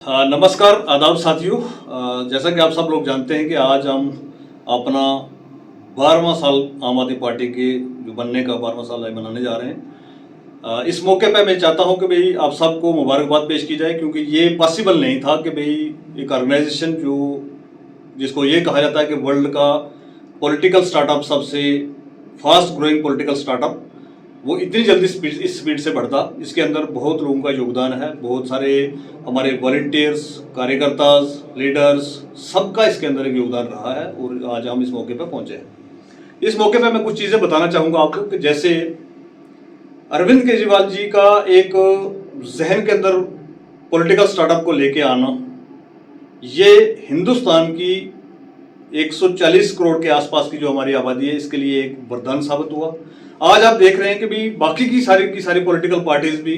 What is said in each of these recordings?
नमस्कार आदाब साथियों। जैसा कि आप सब लोग जानते हैं कि आज हम अपना 12वां साल आम आदमी पार्टी के जो बनने का 12वां साल मनाने जा रहे हैं। इस मौके पे मैं चाहता हूं कि भाई आप सबको मुबारकबाद पेश की जाए, क्योंकि ये पॉसिबल नहीं था कि भाई एक ऑर्गेनाइजेशन जिसको ये कहा जाता है कि वर्ल्ड का पॉलिटिकल स्टार्टअप, सबसे फास्ट ग्रोइंग पॉलिटिकल स्टार्टअप, वो इतनी जल्दी इस स्पीड से बढ़ता। इसके अंदर बहुत लोगों का योगदान है, बहुत सारे हमारे वॉलंटियर्स, कार्यकर्ता, लीडर्स, सबका इसके अंदर एक योगदान रहा है और आज हम इस मौके पर पहुंचे हैं। इस मौके पर मैं कुछ चीज़ें बताना चाहूँगा आपको कि जैसे अरविंद केजरीवाल जी का एक जहन के अंदर पॉलिटिकल स्टार्टअप को लेके आना, ये हिंदुस्तान की 140 करोड़ के आसपास की जो हमारी आबादी है, इसके लिए एक वरदान साबित हुआ। आज आप देख रहे हैं कि भी बाकी की सारी पॉलिटिकल पार्टीज भी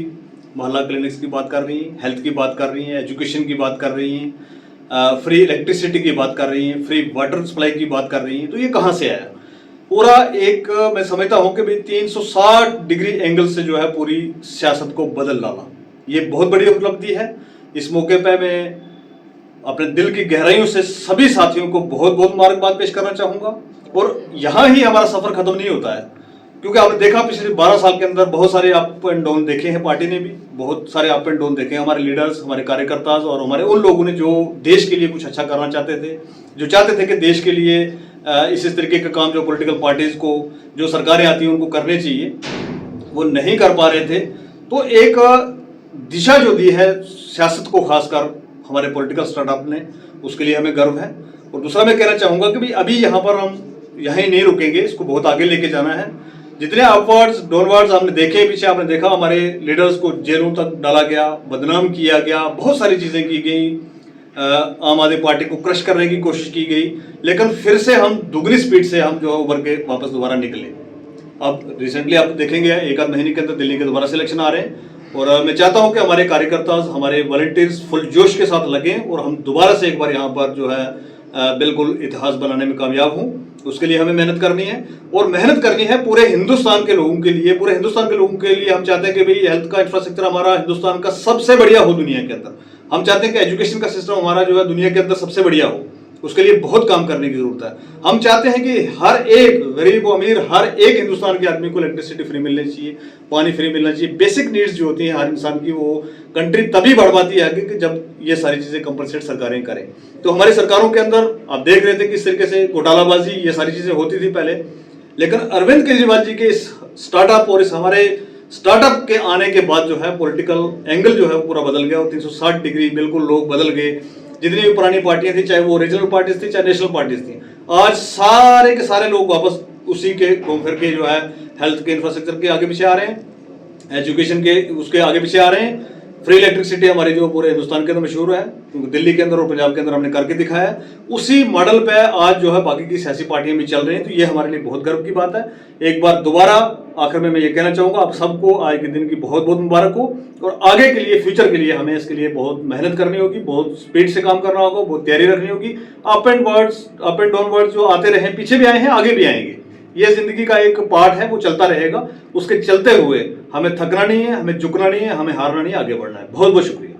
मोहल्ला क्लिनिक्स की बात कर रही हैं, हेल्थ की बात कर रही हैं, एजुकेशन की बात कर रही हैं, फ्री इलेक्ट्रिसिटी की बात कर रही हैं, फ्री वाटर सप्लाई की बात कर रही हैं। तो ये कहाँ से आया? पूरा एक मैं समझता हूँ कि भाई 360 डिग्री एंगल से जो है पूरी सियासत को बदल डाला। ये बहुत बड़ी उपलब्धि है। इस मौके पर मैं अपने दिल की गहराइयों से सभी साथियों को बहुत बहुत मुबारकबाद पेश करना चाहूँगा। और यहाँ ही हमारा सफ़र खत्म नहीं होता है, क्योंकि आपने देखा पिछले 12 साल के अंदर बहुत सारे अप एंड डाउन देखे हैं। पार्टी ने भी बहुत सारे अप एंड डाउन देखे हैं, हमारे लीडर्स, हमारे कार्यकर्ता और हमारे उन लोगों ने जो देश के लिए कुछ अच्छा करना चाहते थे, जो चाहते थे कि देश के लिए इस तरीके का काम जो पॉलिटिकल पार्टीज को, जो सरकारें आती हैं उनको करने चाहिए, वो नहीं कर पा रहे थे। तो एक दिशा जो दी है सियासत को, खासकर हमारे पॉलिटिकल स्टार्टअप ने, उसके लिए हमें गर्व है। और दूसरा मैं कहना चाहूँगा कि भाई अभी यहाँ पर हम यहीं नहीं रुकेंगे, इसको बहुत आगे लेके जाना है। जितने अपवर्ड्स डाउनवर्ड्स हमने देखे, पीछे आपने देखा हमारे लीडर्स को जेलों तक डाला गया, बदनाम किया गया, बहुत सारी चीज़ें की गई, आम आदमी पार्टी को क्रश करने की कोशिश की गई, लेकिन फिर से हम दुगनी स्पीड से हम जो उभर के वापस दोबारा निकले। अब रिसेंटली आप देखेंगे एक आध महीने के अंदर दिल्ली के दोबारा सिलेक्शन आ रहे हैं, और मैं चाहता हूं कि हमारे कार्यकर्ता, हमारे वॉलंटियर्स फुल जोश के साथ लगें और हम दोबारा से एक बार यहाँ पर जो है बिल्कुल इतिहास बनाने में कामयाब हों। उसके लिए हमें मेहनत करनी है, और मेहनत करनी है पूरे हिंदुस्तान के लोगों के लिए। पूरे हिंदुस्तान के लोगों के लिए हम चाहते हैं कि भाई हेल्थ का इंफ्रास्ट्रक्चर हमारा हिंदुस्तान का सबसे बढ़िया हो दुनिया के अंदर। हम चाहते हैं कि एजुकेशन का सिस्टम हमारा जो है दुनिया के अंदर सबसे बढ़िया हो। उसके लिए बहुत काम करने की जरूरत है। हम चाहते हैं कि हर एक गरीब अमीर, हर एक हिंदुस्तान के आदमी को इलेक्ट्रिसिटी फ्री मिलनी चाहिए, पानी फ्री मिलना चाहिए। बेसिक नीड्स जो होती हैं हर इंसान की, वो कंट्री तभी बढ़ पाती है आगे कि जब ये सारी चीजें कंपलसेट सरकारें करें। तो हमारी सरकारों के अंदर आप देख रहे थे किस तरीके से घोटालाबाजी, ये सारी चीजें होती थी पहले, लेकिन अरविंद केजरीवाल जी के इस स्टार्टअप और इस हमारे स्टार्टअप के आने के बाद जो है पॉलिटिकल एंगल जो है पूरा बदल गया और 360 डिग्री बिल्कुल लोग बदल गए। जितनी भी पुरानी पार्टियां थी, चाहे वो रीजनल पार्टीज थी, चाहे नेशनल पार्टीज थी, आज सारे के सारे लोग वापस उसी के घूम फिर के जो है हेल्थ के इंफ्रास्ट्रक्चर के आगे पीछे आ रहे हैं, एजुकेशन के उसके आगे पीछे आ रहे हैं। फ्री इलेक्ट्रिसिटी हमारी जो पूरे हिंदुस्तान के अंदर मशहूर है, क्योंकि दिल्ली के अंदर और पंजाब के अंदर हमने करके दिखाया है। उसी मॉडल पे आज जो है बाकी की सियासी पार्टियां भी चल रही हैं। तो ये हमारे लिए बहुत गर्व की बात है। एक बार दोबारा आखिर में मैं ये कहना चाहूंगा, आप सबको आज के दिन की बहुत बहुत मुबारक हो, और आगे के लिए, फ्यूचर के लिए हमें इसके लिए बहुत मेहनत करनी होगी, बहुत स्पीड से काम करना होगा, बहुत तैयारी रखनी होगी। अप एंड डाउन वर्ड्स जो आते रहे, पीछे भी आए हैं, आगे भी आएंगे। ये जिंदगी का एक पार्ट है, वो चलता रहेगा। उसके चलते हुए हमें थकना नहीं है, हमें झुकना नहीं है, हमें हारना नहीं है, आगे बढ़ना है। बहुत बहुत शुक्रिया।